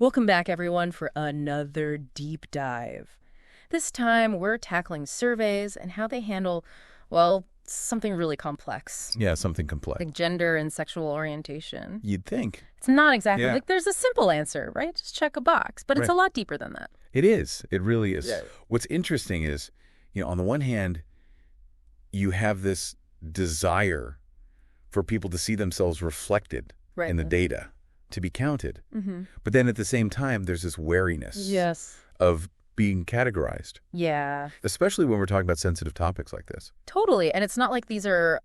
Welcome back, everyone, for another deep dive. This time, we're tackling surveys and how they handle, well, something really complex. Yeah, something complex. Like gender and sexual orientation. You'd think. It's not exactly Yeah. like there's a simple answer, right? Just check a box. But it's a Right. lot deeper than that. It is. It really is. Yeah. What's interesting is, on the one hand, you have this desire for people to see themselves reflected Right. in the data, to be counted. Mm-hmm. But then at the same time, there's this wariness Yes. of being categorized, Yeah. especially when we're talking about sensitive topics like this. Totally. And it's not like these are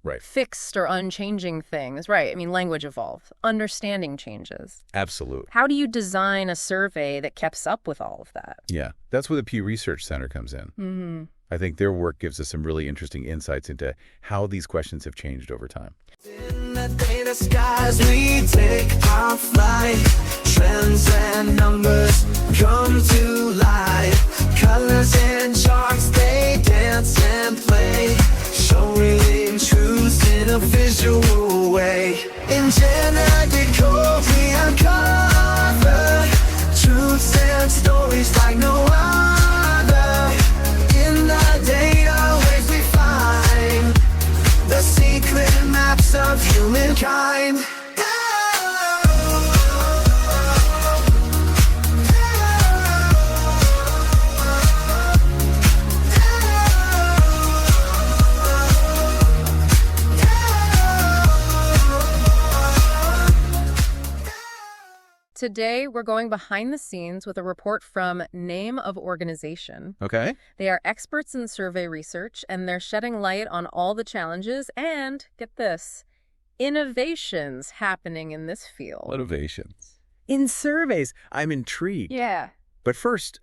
Right. fixed or unchanging things. Right. I mean, language evolves. Understanding changes. Absolutely. How do you design a survey that keeps up with all of that? Yeah. That's where the Pew Research Center comes in. Mm-hmm. I think their work gives us some really interesting insights into how these questions have changed over time. In the data skies, we take our flight. Trends and numbers come to life. Colors and charts, they dance and play. Show real truths in a visual way. In GenderDecoded, we uncover truths and stories like no other. In the data waves we find the secret maps of humankind. Today, we're going behind the scenes with a report from Name of Organization. Okay. They are experts in survey research, and they're shedding light on all the challenges and, get this, innovations happening in this field. Motivations. In surveys, I'm intrigued. Yeah. But first,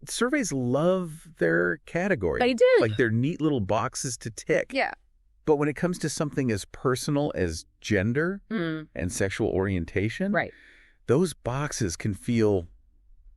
surveys love their categories. They do. Like they're neat little boxes to tick. Yeah. But when it comes to something as personal as gender and sexual orientation, Right. those boxes can feel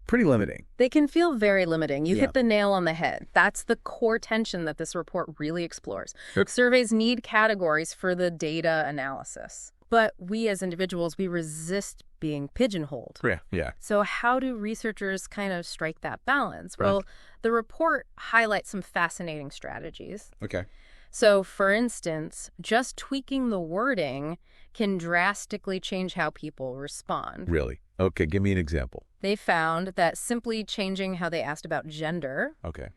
pretty limiting. They can feel very limiting. You Yeah. hit the nail on the head. That's the core tension that this report really explores. Yep. Surveys need categories for the data analysis. But we as individuals, we resist being pigeonholed. Yeah. So how do researchers kind of strike that balance? Right. Well, the report highlights some fascinating strategies. Okay. So, for instance, just tweaking the wording can drastically change how people respond. Really? Okay, give me an example. They found that simply changing how they asked about gender Okay.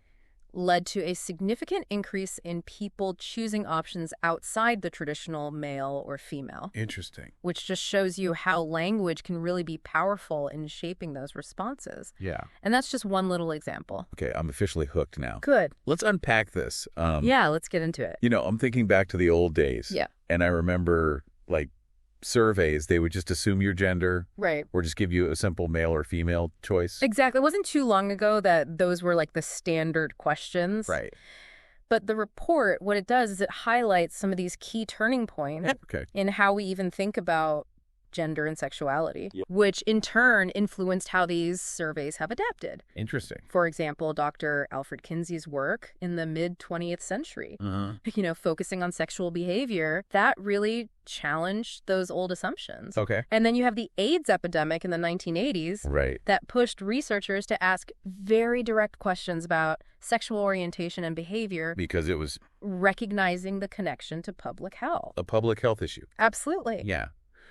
led to a significant increase in people choosing options outside the traditional male or female, Interesting. which just shows you how language can really be powerful in shaping those responses. Yeah. And that's just one little example. Okay, I'm officially hooked now. Good. Let's unpack this. Yeah, let's get into it. I'm thinking back to the old days. Yeah. And I remember, surveys, they would just assume your gender Right. or just give you a simple male or female choice. Exactly. It wasn't too long ago that those were like the standard questions. Right. But the report, what it does is it highlights some of these key turning points Okay. in how we even think about gender and sexuality, which in turn influenced how these surveys have adapted. Interesting. For example, Dr. Alfred Kinsey's work in the mid-20th century, focusing on sexual behavior, that really challenged those old assumptions. Okay. And then you have the AIDS epidemic in the 1980s Right. that pushed researchers to ask very direct questions about sexual orientation and behavior, Because it was recognizing the connection to public health. a public health issue. Absolutely. Yeah.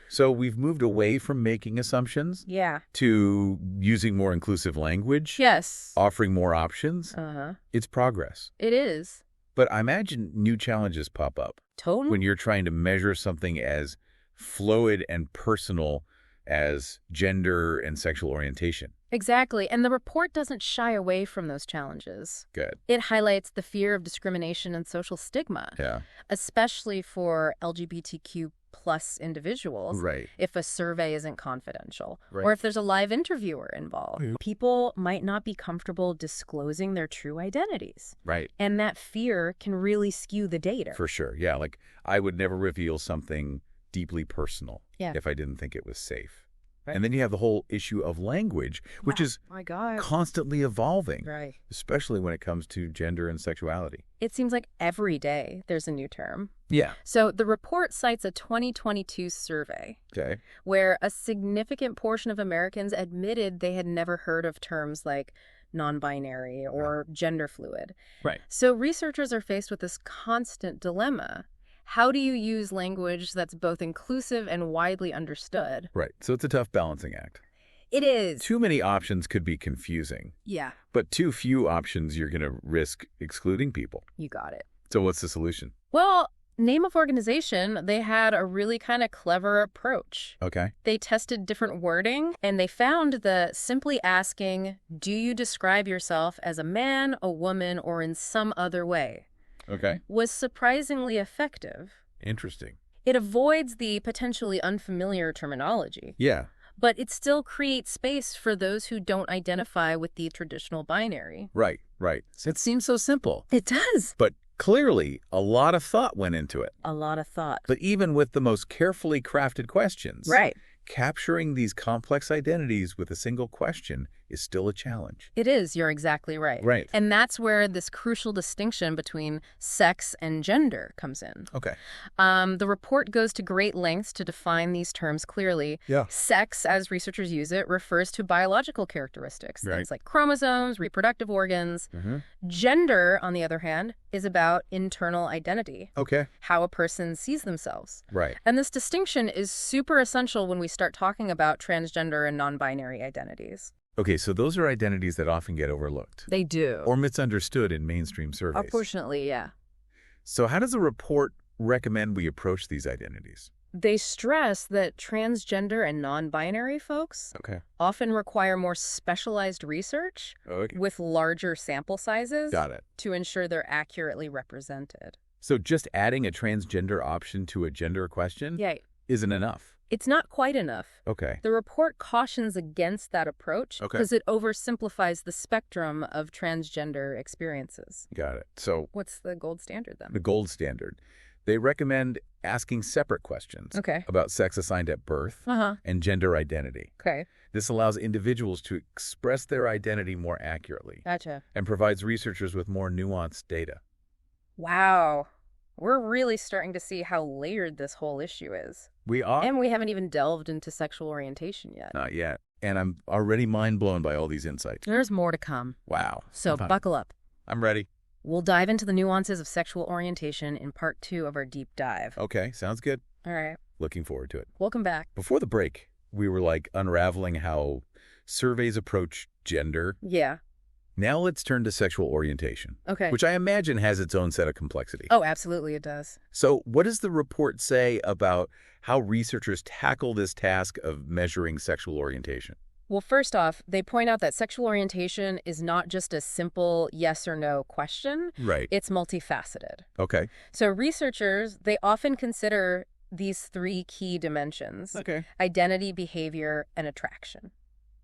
So we've moved away from making assumptions Yeah. to using more inclusive language, Yes. offering more options. Uh-huh. It's progress. It is. But I imagine new challenges pop up Totally. when you're trying to measure something as fluid and personal as gender and sexual orientation. Exactly. And the report doesn't shy away from those challenges. Good. It highlights the fear of discrimination and social stigma, Yeah. especially for LGBTQ plus individuals. Right. If a survey isn't confidential Right. or if there's a live interviewer involved. Mhm. People might not be comfortable disclosing their true identities. Right. And that fear can really skew the data. For sure. Yeah. I would never reveal something deeply personal Yeah. if I didn't think it was safe. And then you have the whole issue of language, which is my God. constantly evolving, Right. especially when it comes to gender and sexuality. It seems like every day there's a new term. Yeah. So the report cites a 2022 survey Okay. where a significant portion of Americans admitted they had never heard of terms like non-binary or gender fluid. Right. So researchers are faced with this constant dilemma. How do you use language that's both inclusive and widely understood? Right. So it's a tough balancing act. It is. Too many options could be confusing, Yeah, but too few options, you're going to risk excluding people. you got it. So what's the solution? Well, name of organization, they had a really kind of clever approach. Okay. They tested different wording, and they found that simply asking, do you describe yourself as a man, a woman, or in some other way, Okay. was surprisingly effective. Interesting. It avoids the potentially unfamiliar terminology, Yeah. but it still creates space for those who don't identify with the traditional binary. Right. Right. It seems so simple, It does. but clearly a lot of thought went into it. A lot of thought. But even with the most carefully crafted questions, Right. capturing these complex identities with a single question is still a challenge. It is. You're exactly right. Right. And that's where this crucial distinction between sex and gender comes in. Okay. The report goes to great lengths to define these terms clearly. Yeah. Sex, as researchers use it, refers to biological characteristics, Right. things like chromosomes, reproductive organs. Mm-hmm. Gender, on the other hand, is about internal identity, Okay. how a person sees themselves. Right. And this distinction is super essential when we start talking about transgender and non-binary identities. Okay, so those are identities that often get overlooked They do. or misunderstood in mainstream surveys. Unfortunately, yeah. So how does a report recommend we approach these identities? They stress that transgender and non-binary folks Okay. often require more specialized research Okay. with larger sample sizes Got it. to ensure they're accurately represented. So just adding a transgender option to a gender question Yeah, isn't enough. it's not quite enough. Okay. The report cautions against that approach Okay. because it oversimplifies the spectrum of transgender experiences. Got it. So What's the gold standard then? the gold standard. They recommend asking separate questions Okay. about sex assigned at birth Uh-huh. and gender identity. Okay. This allows individuals to express their identity more accurately Gotcha. and provides researchers with more nuanced data. Wow. We're really starting to see how layered this whole issue is. We are And we haven't even delved into sexual orientation yet. not yet. And I'm already mind blown by all these insights. There's more to come. Wow. So buckle up. I'm ready. We'll dive into the nuances of sexual orientation in part 2 of our deep dive. Okay, sounds good. All right. Looking forward to it. Welcome back. Before the break, we were unraveling how surveys approach gender. Yeah. Now let's turn to sexual orientation, Okay. which I imagine has its own set of complexity. Oh, absolutely it does. So what does the report say about how researchers tackle this task of measuring sexual orientation? Well, first off, they point out that sexual orientation is not just a simple yes or no question. Right. It's multifaceted. Okay. So researchers, they often consider these 3 key dimensions: Okay. identity, behavior, and attraction.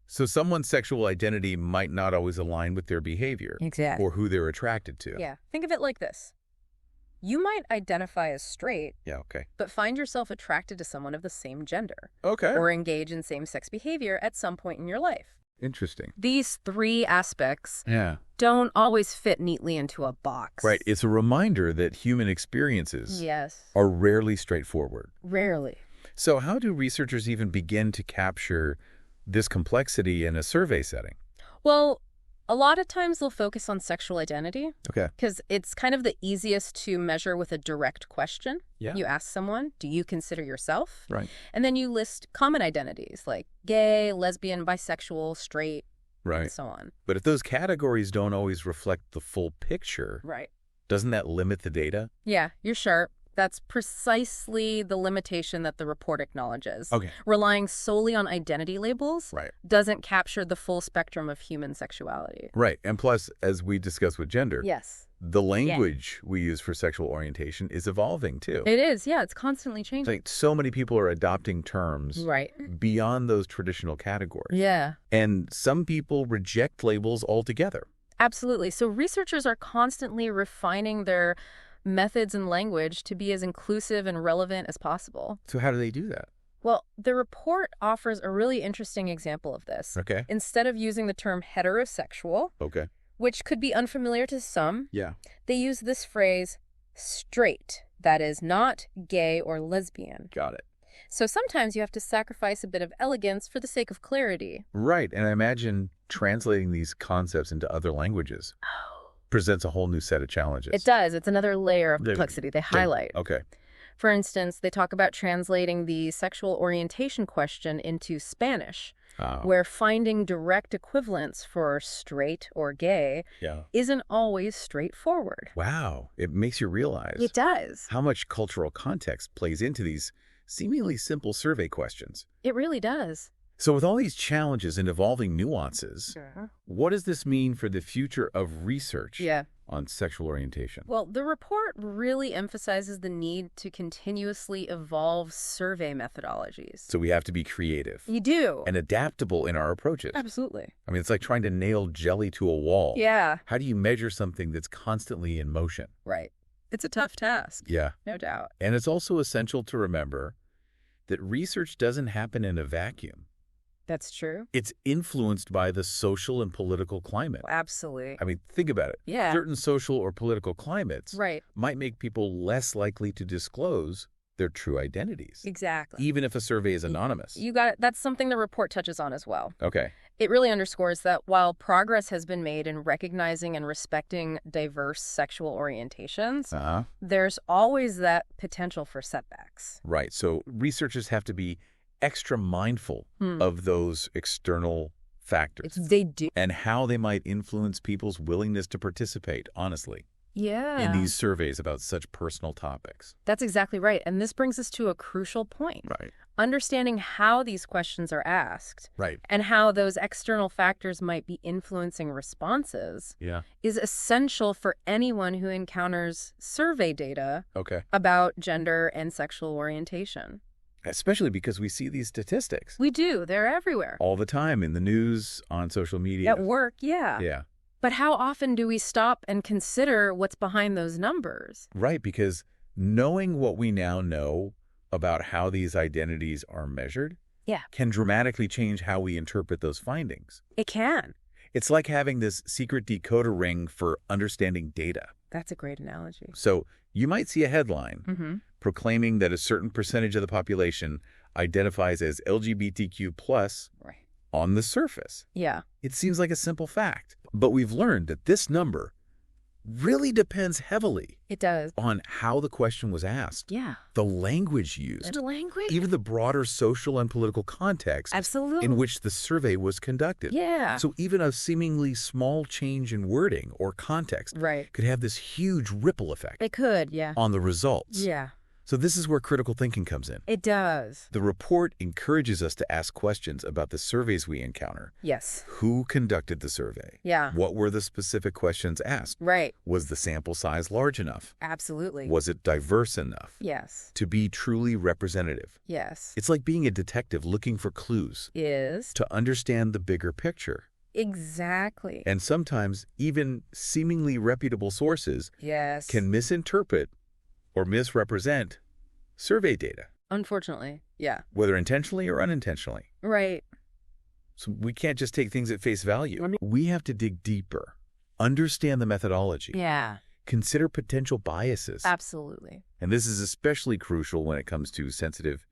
So someone's sexual identity might not always align with their behavior Exactly. or who they're attracted to. Yeah. Think of it like this. You might identify as straight, Yeah, okay. but find yourself attracted to someone of the same gender Okay. or engage in same-sex behavior at some point in your life. Interesting. These 3 aspects Yeah. don't always fit neatly into a box. Right. It's a reminder that human experiences Yes. are rarely straightforward. Rarely. So how do researchers even begin to capture this complexity in a survey setting? Well, a lot of times they'll focus on sexual identity Okay. because it's kind of the easiest to measure with a direct question. Yeah. You ask someone, do you consider yourself? Right. And then you list common identities like gay, lesbian, bisexual, straight, Right. and so on. But if those categories don't always reflect the full picture, Right. doesn't that limit the data? Yeah, you're sharp. That's precisely the limitation that the report acknowledges. Okay. Relying solely on identity labels Right. doesn't capture the full spectrum of human sexuality. Right. And plus, as we discussed with gender, Yes. the language we use for sexual orientation is evolving too. It is. Yeah, it's constantly changing. Like so many people are adopting terms Right. beyond those traditional categories. Yeah. And some people reject labels altogether. Absolutely. So researchers are constantly refining their methods and language to be as inclusive and relevant as possible. So how do they do that? Well, the report offers a really interesting example of this. Okay. Instead of using the term heterosexual, Okay. which could be unfamiliar to some, Yeah. they use this phrase straight, that is not gay or lesbian. Got it. So sometimes you have to sacrifice a bit of elegance for the sake of clarity. Right. And I imagine translating these concepts into other languages presents a whole new set of challenges. It does. It's another layer of complexity they highlight. Okay. For instance, they talk about translating the sexual orientation question into Spanish, where finding direct equivalents for straight or gay isn't always straightforward. Wow. It makes you realize It does. how much cultural context plays into these seemingly simple survey questions. It really does. So with all these challenges and evolving nuances, what does this mean for the future of research on sexual orientation? Well, the report really emphasizes the need to continuously evolve survey methodologies. So we have to be creative. You do. And adaptable in our approaches. Absolutely. I mean, it's like trying to nail jelly to a wall. Yeah. How do you measure something that's constantly in motion? Right. It's a tough task. Yeah. No doubt. And it's also essential to remember that research doesn't happen in a vacuum. That's true. It's influenced by the social and political climate. Absolutely. I mean, think about it. Yeah. Certain social or political climates Right. might make people less likely to disclose their true identities, Exactly. even if a survey is anonymous. You got it. That's something the report touches on as well. Okay. It really underscores that while progress has been made in recognizing and respecting diverse sexual orientations, there's always that potential for setbacks. Right. So researchers have to be extra mindful of those external factors. They do. And how they might influence people's willingness to participate, honestly, in these surveys about such personal topics. That's exactly right. And this brings us to a crucial point. Right. Understanding how these questions are asked and how those external factors might be influencing responses is essential for anyone who encounters survey data about gender and sexual orientation. Especially because we see these statistics. We do. They're everywhere. All the time in the news, on social media. At work, yeah. But how often do we stop and consider what's behind those numbers? Right, because knowing what we now know about how these identities are measured can dramatically change how we interpret those findings. It can. It's like having this secret decoder ring for understanding data. That's a great analogy. So you might see a headline proclaiming that a certain percentage of the population identifies as LGBTQ+ on the surface. Yeah. It seems like a simple fact, but we've learned that this number really depends heavily on how the question was asked. Yeah. The language used. The language? Even the broader social and political context in which the survey was conducted. Yeah. So even a seemingly small change in wording or context could have this huge ripple effect. It could, on the results. Yeah. So this is where critical thinking comes in. It does. The report encourages us to ask questions about the surveys we encounter. Yes. Who conducted the survey? Yeah. What were the specific questions asked? Right. Was the sample size large enough? Absolutely. Was it diverse enough? Yes. To be truly representative? Yes. It's like being a detective looking for clues. To understand the bigger picture. Exactly. And sometimes even seemingly reputable sources can misinterpret or misrepresent survey data. Unfortunately, yeah. Whether intentionally or unintentionally. Right. So we can't just take things at face value. We have to dig deeper, understand the methodology. Yeah. Consider potential biases. Absolutely. And this is especially crucial when it comes to sensitive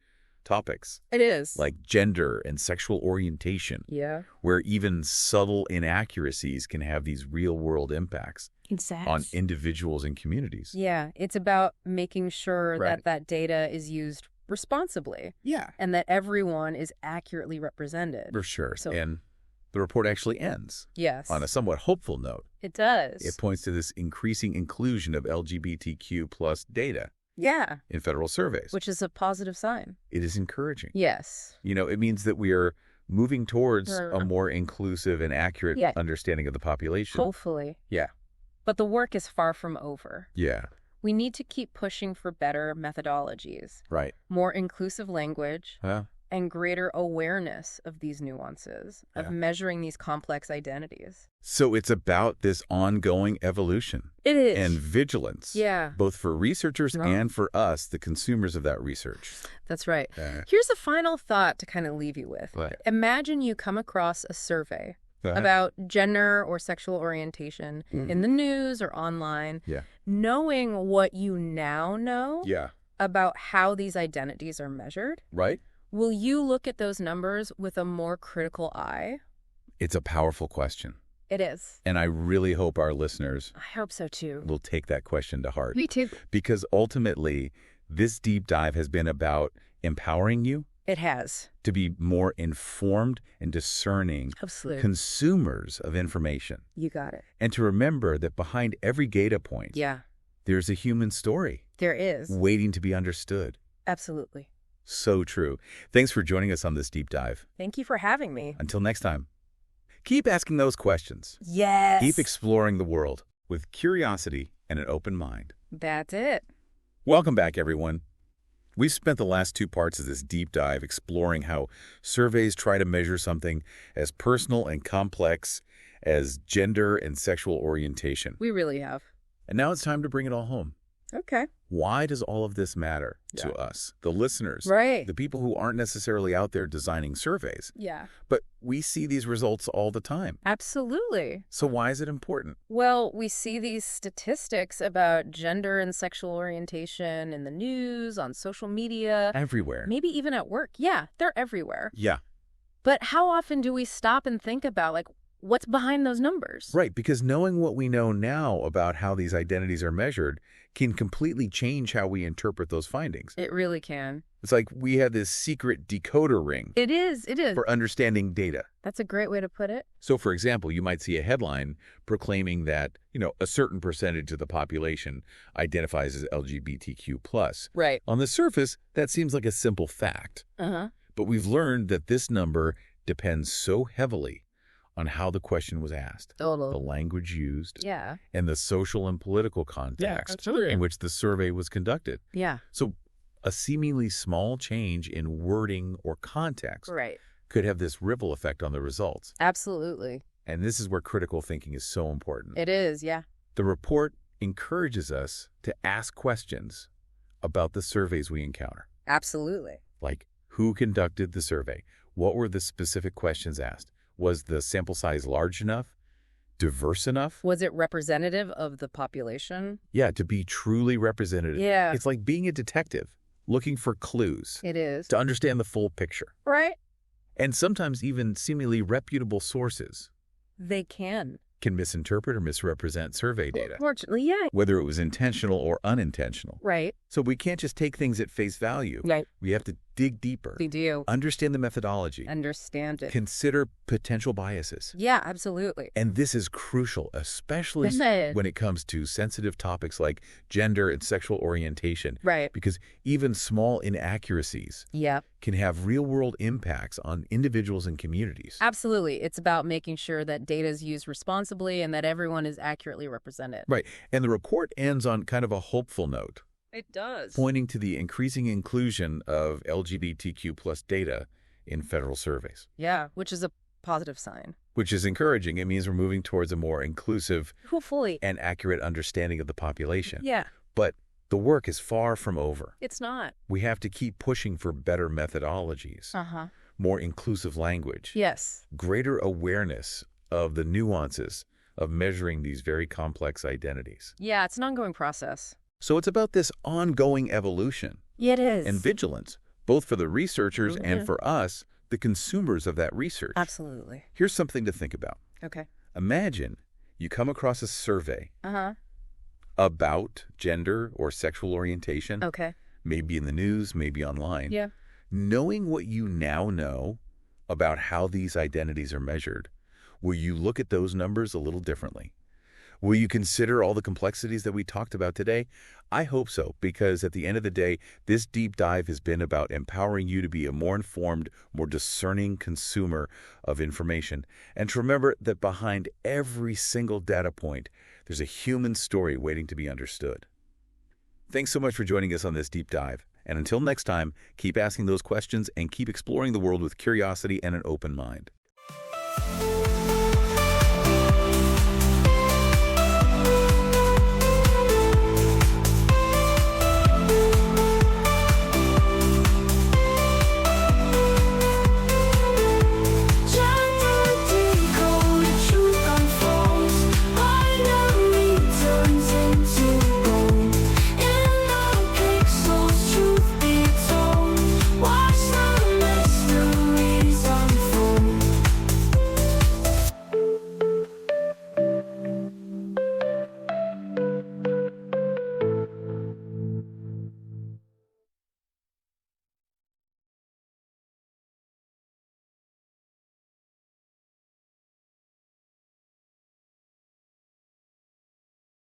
topics. It is. Like gender and sexual orientation. Yeah. Where even subtle inaccuracies can have these real-world impacts. Exactly. On individuals and communities. Yeah, it's about making sure that that data is used responsibly. Yeah. And that everyone is accurately represented. For sure. And the report actually ends on a somewhat hopeful note. It does. It points to this increasing inclusion of LGBTQ+ data in federal surveys. Which is a positive sign. It is encouraging. Yes. You know, it means that we are moving towards a more inclusive and accurate understanding of the population. Hopefully. Yeah. But the work is far from over. Yeah. We need to keep pushing for better methodologies. Right. More inclusive language. and greater awareness of these nuances, of measuring these complex identities. So it's about this ongoing evolution. It is. And vigilance. Yeah. Both for researchers and for us, the consumers of that research. That's right. Here's a final thought to kind of leave you with. What? Imagine you come across a survey about gender or sexual orientation in the news or online. Yeah. Knowing what you now know Yeah. about how these identities are measured, Right? will you look at those numbers with a more critical eye? It's a powerful question. It is. And I really hope our listeners I hope so, too. will take that question to heart. Me too. Because ultimately, this deep dive has been about empowering you. It has. To be more informed and discerning consumers of information. You got it. And to remember that behind every data point, there's a human story. There is. Waiting to be understood. Absolutely. So true. Thanks for joining us on this deep dive. Thank you for having me. Until next time, keep asking those questions. Yes. Keep exploring the world with curiosity and an open mind. That's it. Welcome back, everyone. We've spent the last 2 parts of this deep dive exploring how surveys try to measure something as personal and complex as gender and sexual orientation. We really have. And now it's time to bring it all home. Okay. Why does all of this matter to us, the listeners, the people who aren't necessarily out there designing surveys? Yeah. But we see these results all the time. Absolutely. So why is it important? Well, we see these statistics about gender and sexual orientation in the news, on social media. Everywhere. Maybe even at work. Yeah, they're everywhere. Yeah. But how often do we stop and think about, like, what's behind those numbers? Right, because knowing what we know now about how these identities are measured can completely change how we interpret those findings. It really can. It's like we have this secret decoder ring. It is. It is. For understanding data. That's a great way to put it. So, for example, you might see a headline proclaiming that, a certain percentage of the population identifies as LGBTQ+. Right. On the surface, that seems like a simple fact. But we've learned that this number depends so heavily on how the question was asked, the language used, and the social and political context in which the survey was conducted. Yeah. So a seemingly small change in wording or context could have this ripple effect on the results. Absolutely. And this is where critical thinking is so important. It is, yeah. The report encourages us to ask questions about the surveys we encounter. Absolutely. Like, who conducted the survey? What were the specific questions asked? Was the sample size large enough? Diverse enough? Was it representative of the population? Yeah, to be truly representative. Yeah. It's like being a detective, looking for clues. It is. To understand the full picture. Right. And sometimes even seemingly reputable sources. They can Misinterpret or misrepresent survey data. Unfortunately, yeah. Whether it was intentional or unintentional. Right. So we can't just take things at face value. Right. We have to dig deeper. We do. Understand the methodology. Understand it. Consider potential biases. Yeah, absolutely. And this is crucial, especially when it comes to sensitive topics like gender and sexual orientation. Right. Because even small inaccuracies can have real-world impacts on individuals and communities. Absolutely. It's about making sure that data is used responsibly and that everyone is accurately represented. Right. And the report ends on kind of a hopeful note. It does. Pointing to the increasing inclusion of LGBTQ+ data in federal surveys. Yeah, which is a positive sign. Which is encouraging. It means we're moving towards a more inclusive and accurate understanding of the population. Yeah. But the work is far from over. It's not. We have to keep pushing for better methodologies, more inclusive language, greater awareness of the nuances of measuring these very complex identities. Yeah, it's an ongoing process. So it's about this ongoing evolution. It is. And vigilance, both for the researchers and for us, the consumers of that research. Absolutely. Here's something to think about. Okay. Imagine you come across a survey about gender or sexual orientation. Okay. Maybe in the news, maybe online. Yeah. Knowing what you now know about how these identities are measured, will you look at those numbers a little differently? Will you consider all the complexities that we talked about today? I hope so, because at the end of the day, this deep dive has been about empowering you to be a more informed, more discerning consumer of information, and to remember that behind every single data point, there's a human story waiting to be understood. Thanks so much for joining us on this deep dive. And until next time, keep asking those questions and keep exploring the world with curiosity and an open mind.